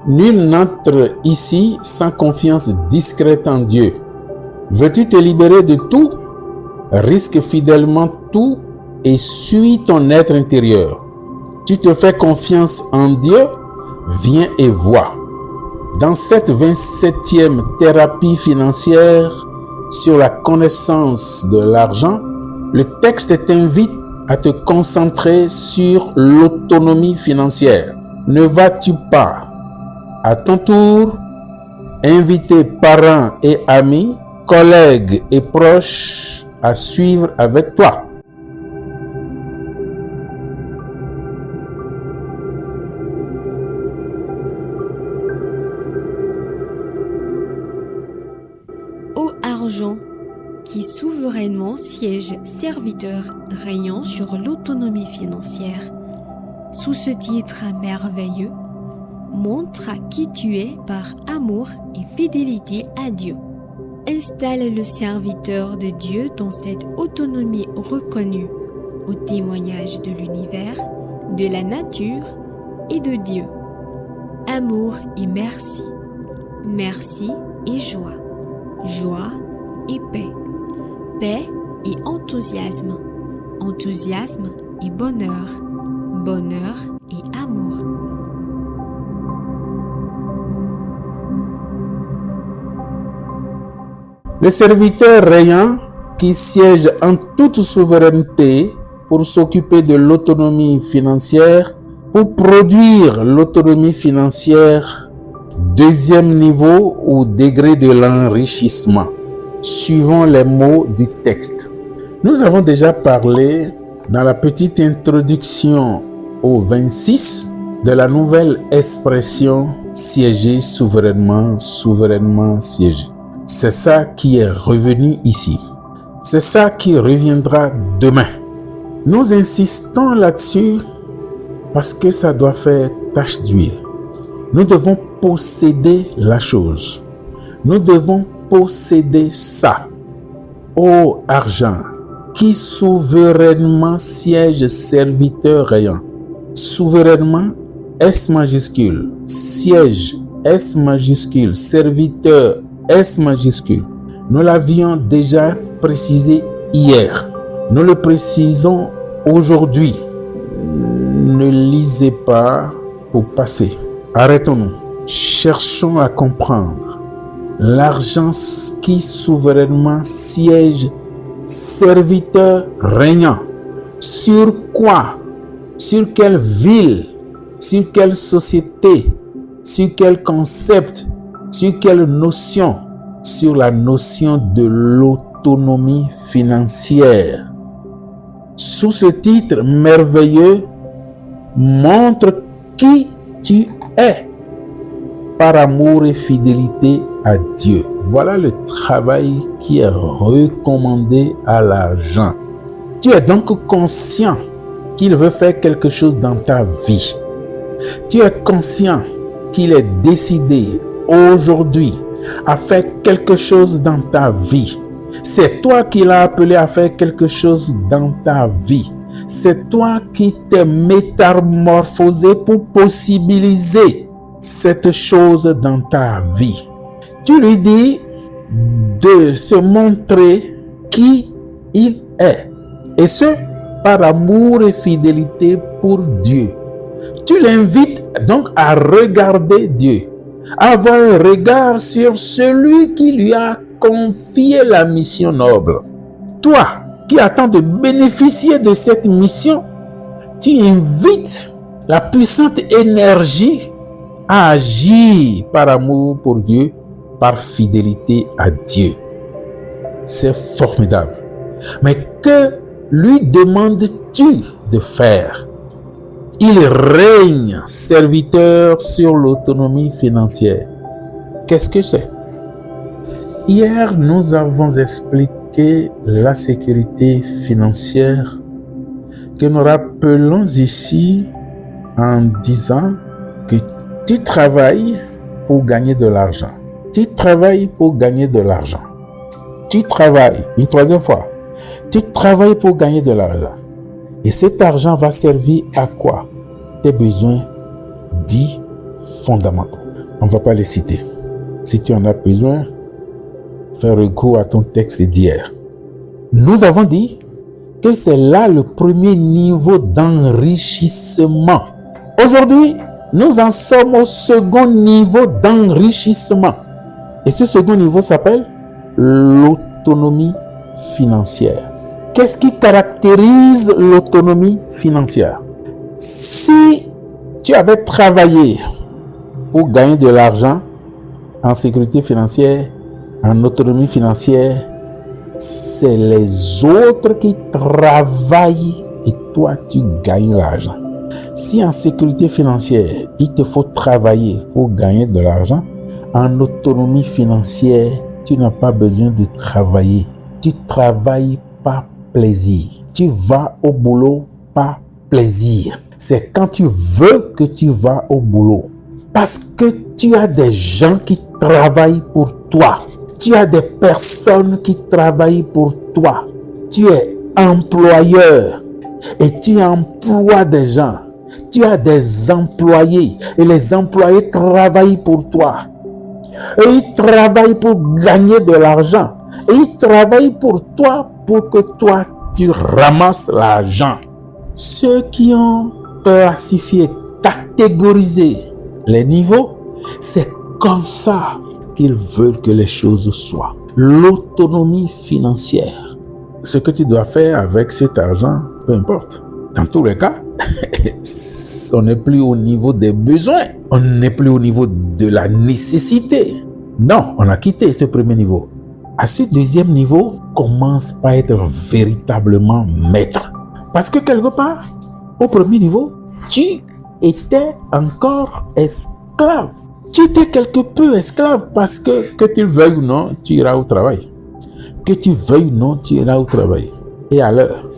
Nul n'entre ici sans confiance discrète en Dieu. Veux-tu te libérer de tout? Risque fidèlement tout et suis ton être intérieur. Tu te fais confiance en Dieu? Viens et vois. Dans cette 27e thérapie financière sur la connaissance de l'argent, le texte t'invite à te concentrer sur l'autonomie financière. Ne vas-tu pas, à ton tour, inviter parents et amis, collègues et proches à suivre avec toi? Ô argent, qui souverainement siège serviteur régnant sur l'autonomie financière, sous ce titre merveilleux, montre qui tu es par amour et fidélité à Dieu. Installe le serviteur de Dieu dans cette autonomie reconnue au témoignage de l'univers, de la nature et de Dieu. Amour et merci, merci et joie, joie et paix, paix et enthousiasme, enthousiasme et bonheur, bonheur et amour. Le serviteur rayant qui siège en toute souveraineté pour s'occuper de l'autonomie financière, pour produire l'autonomie financière, deuxième niveau ou degré de l'enrichissement, suivant les mots du texte. Nous avons déjà parlé dans la petite introduction au 26 de la nouvelle expression siéger souverainement, souverainement siéger. C'est ça qui est revenu ici. C'est ça qui reviendra demain. Nous insistons là-dessus parce que ça doit faire tache d'huile. Nous devons posséder la chose. Nous devons posséder ça. Ô argent, qui souverainement siège serviteur rayant. Souverainement, S majuscule. Siège, S majuscule. Serviteur, S majuscule. Nous l'avions déjà précisé hier. Nous le précisons aujourd'hui. Ne lisez pas pour passer. Arrêtons-nous. Cherchons à comprendre. L'argent qui souverainement siège serviteur régnant. Sur quoi? Sur quelle ville? Sur quelle société? Sur quel concept? Sur quelle notion? Sur la notion de l'autonomie financière. Sous ce titre merveilleux, montre qui tu es par amour et fidélité à Dieu. Voilà le travail qui est recommandé à l'argent. Tu es donc conscient qu'il veut faire quelque chose dans ta vie. Tu es conscient qu'il est décidé aujourd'hui à faire quelque chose dans ta vie. C'est toi qui l'as appelé à faire quelque chose dans ta vie. C'est toi qui t'es métamorphosé pour possibiliser cette chose dans ta vie. Tu lui dis de se montrer qui il est. Et ce, par amour et fidélité pour Dieu. Tu l'invites donc à regarder Dieu. À avoir un regard sur celui qui lui a confié la mission noble. Toi, qui attends de bénéficier de cette mission, tu invites la puissante énergie à agir par amour pour Dieu, par fidélité à Dieu. C'est formidable. Mais que lui demandes-tu de faire? Il règne serviteur sur l'autonomie financière. Qu'est-ce que c'est? Hier, nous avons expliqué la sécurité financière que nous rappelons ici en disant que tu travailles pour gagner de l'argent. Tu travailles pour gagner de l'argent. Tu travailles, une troisième fois, tu travailles pour gagner de l'argent. Et cet argent va servir à quoi? Tes besoins dits fondamentaux. On ne va pas les citer. Si tu en as besoin, fais recours à ton texte d'hier. Nous avons dit que c'est là le premier niveau d'enrichissement. Aujourd'hui, nous en sommes au second niveau d'enrichissement. Et ce second niveau s'appelle l'autonomie financière. Qu'est-ce qui caractérise l'autonomie financière? Si tu avais travaillé pour gagner de l'argent en sécurité financière, en autonomie financière, c'est les autres qui travaillent et toi tu gagnes l'argent. Si en sécurité financière, il te faut travailler pour gagner de l'argent, en autonomie financière, tu n'as pas besoin de travailler. Tu travailles par plaisir. Tu vas au boulot par plaisir. C'est quand tu veux que tu vas au boulot. Parce que tu as des gens qui travaillent pour toi. Tu as des personnes qui travaillent pour toi. Tu es employeur et tu emploies des gens. Tu as des employés et les employés travaillent pour toi. Et ils travaillent pour gagner de l'argent. Et ils travaillent pour toi pour que toi, tu ramasses l'argent. Ceux qui ont classifié, catégorisé les niveaux, c'est comme ça qu'ils veulent que les choses soient. L'autonomie financière. Ce que tu dois faire avec cet argent, peu importe. Dans tous les cas, on n'est plus au niveau des besoins. On n'est plus au niveau de la nécessité. Non, on a quitté ce premier niveau. À ce deuxième niveau, commence par être véritablement maître. Parce que quelque part, au premier niveau, tu étais encore esclave. Tu étais quelque peu esclave parce que tu le veuilles ou non, tu iras au travail. Que tu veuilles ou non, tu iras au travail. Et à l'heure,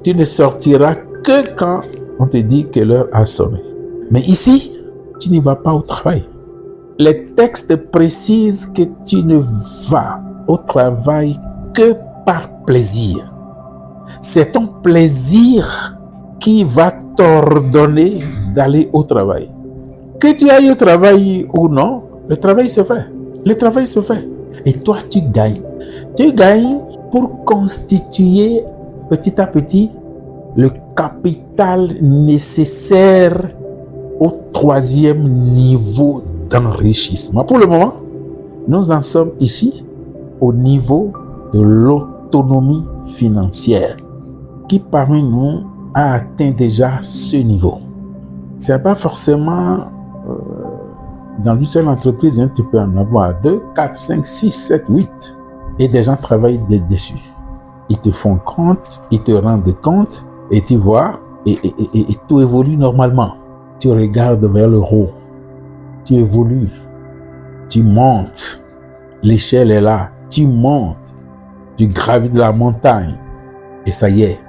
tu ne sortiras que quand on te dit que l'heure a sonné. Mais ici, tu n'y vas pas au travail. Les textes précisent que tu ne vas au travail que par plaisir. C'est ton plaisir qui va t'ordonner d'aller au travail. Que tu ailles au travail ou non, le travail se fait. Le travail se fait. Et toi, tu gagnes. Tu gagnes pour constituer petit à petit le capital nécessaire au troisième niveau d'enrichissement. Pour le moment, nous en sommes ici au niveau de l'autonomie financière. Qui parmi nous a atteint déjà ce niveau? Ce n'est pas forcément dans une seule entreprise, hein, tu peux en avoir 2, 4, 5, 6, 7, 8. Et des gens travaillent dessus. Ils te font compte, ils te rendent compte, et tu vois, et tout évolue normalement. Tu regardes vers le haut, tu évolues, tu montes, l'échelle est là, tu montes, tu gravis de la montagne, et ça y est,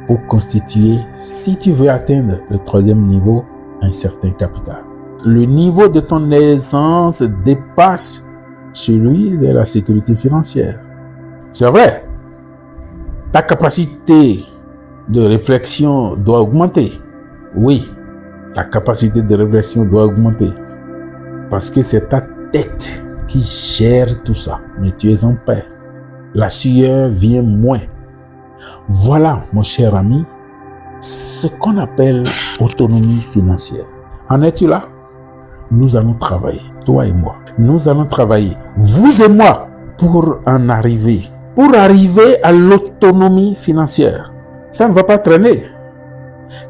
pour constituer, si tu veux atteindre le troisième niveau, un certain capital. Le niveau de ton aisance dépasse celui de la sécurité financière. C'est vrai, ta capacité de réflexion doit augmenter. Oui, ta capacité de réflexion doit augmenter. Parce que c'est ta tête qui gère tout ça. Mais tu es en paix. La sueur vient moins. Voilà, mon cher ami, ce qu'on appelle autonomie financière. En es-tu là? Nous allons travailler, toi et moi. Nous allons travailler, vous et moi, pour en arriver. Pour arriver à l'autonomie financière. Ça ne va pas traîner.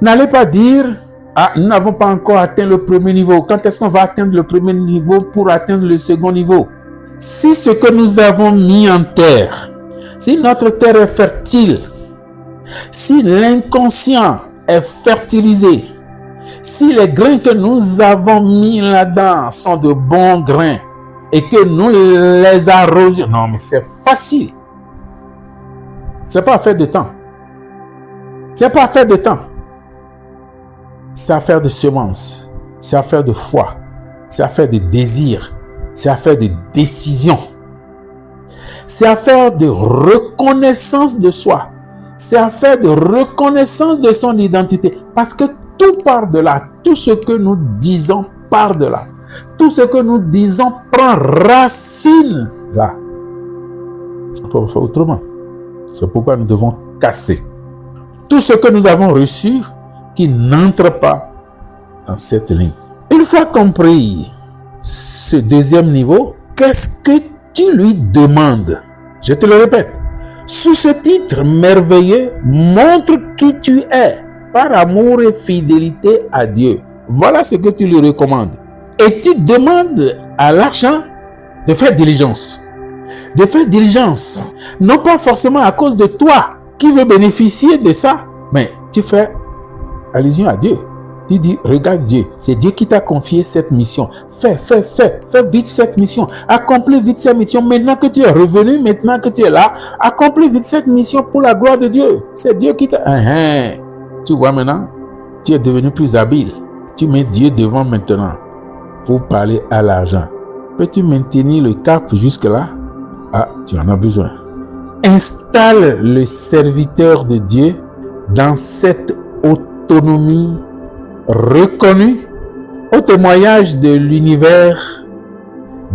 N'allez pas dire, nous n'avons pas encore atteint le premier niveau. Quand est-ce qu'on va atteindre le premier niveau pour atteindre le second niveau? Si ce que nous avons mis en terre, si notre terre est fertile, si l'inconscient est fertilisé, si les grains que nous avons mis là-dedans sont de bons grains et que nous les arrosions, non mais c'est facile. C'est pas affaire de temps. C'est pas affaire de temps. C'est affaire de semences. C'est affaire de foi. C'est affaire de désir. C'est affaire de décision. C'est affaire de reconnaissance de soi. C'est affaire de reconnaissance de son identité. Parce que tout part de là. Tout ce que nous disons part de là. Tout ce que nous disons prend racine là. On peut faire autrement. C'est pourquoi nous devons casser tout ce que nous avons reçu qui n'entre pas dans cette ligne. Une fois compris ce deuxième niveau, qu'est-ce que tu lui demandes? Je te le répète. Sous ce titre merveilleux, montre qui tu es par amour et fidélité à Dieu. Voilà ce que tu lui recommandes. Et tu demandes à l'argent de faire diligence. De faire diligence. Non pas forcément à cause de toi qui veux bénéficier de ça, mais tu fais allusion à Dieu. Tu dis, regarde Dieu, c'est Dieu qui t'a confié cette mission. Fais vite cette mission. Accomplis vite cette mission. Maintenant que tu es revenu, maintenant que tu es là, accomplis vite cette mission pour la gloire de Dieu. C'est Dieu qui t'a... Tu vois maintenant, tu es devenu plus habile. Tu mets Dieu devant maintenant pour parler à l'argent. Peux-tu maintenir le cap jusque-là? Ah, tu en as besoin. Installe le serviteur de Dieu dans cette autonomie reconnue au témoignage de l'univers,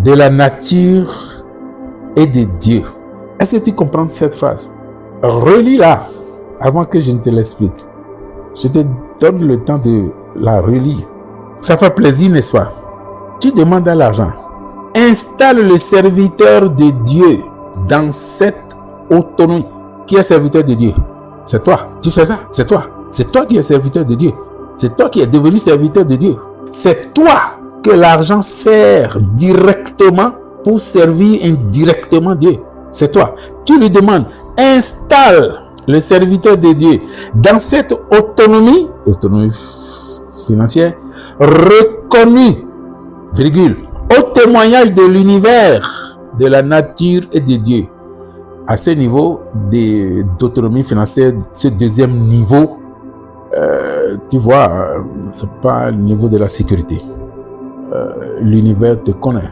de la nature et de Dieu. Est-ce que tu comprends cette phrase? Relis-la avant que je ne te l'explique. Je te donne le temps de la relire. Ça fait plaisir, n'est-ce pas? Tu demandes à l'argent. Installe le serviteur de Dieu dans cette autonomie. Qui est serviteur de Dieu? C'est toi. Tu sais ça? C'est toi. C'est toi qui es serviteur de Dieu. C'est toi qui es devenu serviteur de Dieu. C'est toi que l'argent sert directement pour servir indirectement Dieu. C'est toi. Tu lui demandes, installe le serviteur de Dieu dans cette autonomie financière, reconnue, virgule, au témoignage de l'univers, de la nature et de Dieu. À ce niveau d'autonomie financière, ce deuxième niveau, tu vois, c'est pas le niveau de la sécurité. L'univers te connaît.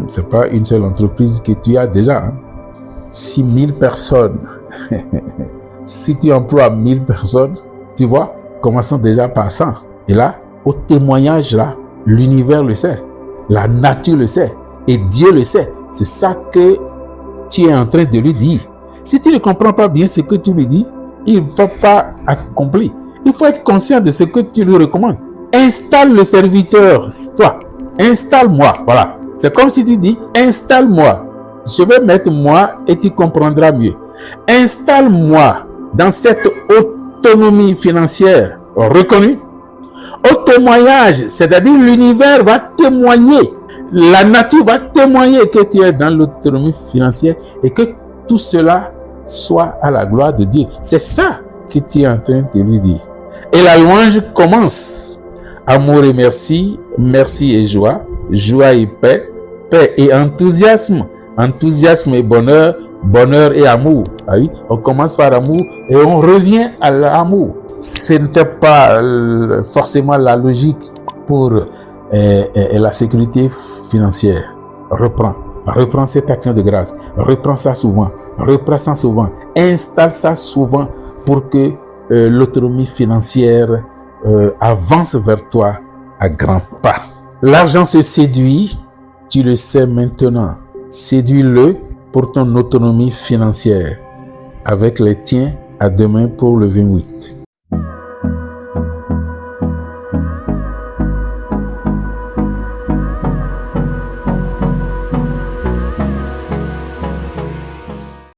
C'est pas une seule entreprise que tu as déjà. 6000 personnes. Si tu emploies 1000 personnes, tu vois, commençons déjà par 100. Et là, au témoignage là, l'univers le sait, la nature le sait, et Dieu le sait. C'est ça que tu es en train de lui dire. Si tu ne comprends pas bien ce que tu lui dis, il ne va pas accomplir. Il faut être conscient de ce que tu lui recommandes. Installe le serviteur, toi. Installe-moi. Voilà. C'est comme si tu dis, installe-moi. Je vais mettre moi et tu comprendras mieux. Installe-moi dans cette autonomie financière reconnue. Au témoignage, c'est-à-dire l'univers va témoigner. La nature va témoigner que tu es dans l'autonomie financière et que tout cela soit à la gloire de Dieu. C'est ça que tu es en train de lui dire. Et la louange commence. Amour et merci, merci et joie, joie et paix, paix et enthousiasme, enthousiasme et bonheur, bonheur et amour. Ah oui, on commence par amour et on revient à l'amour. Ce n'était pas forcément la logique pour la sécurité financière. Reprends cette action de grâce. Reprends ça souvent. Installe ça souvent pour que l'autonomie financière avance vers toi à grands pas. L'argent se séduit, tu le sais maintenant. Séduis-le pour ton autonomie financière. Avec les tiens, à demain pour le 28.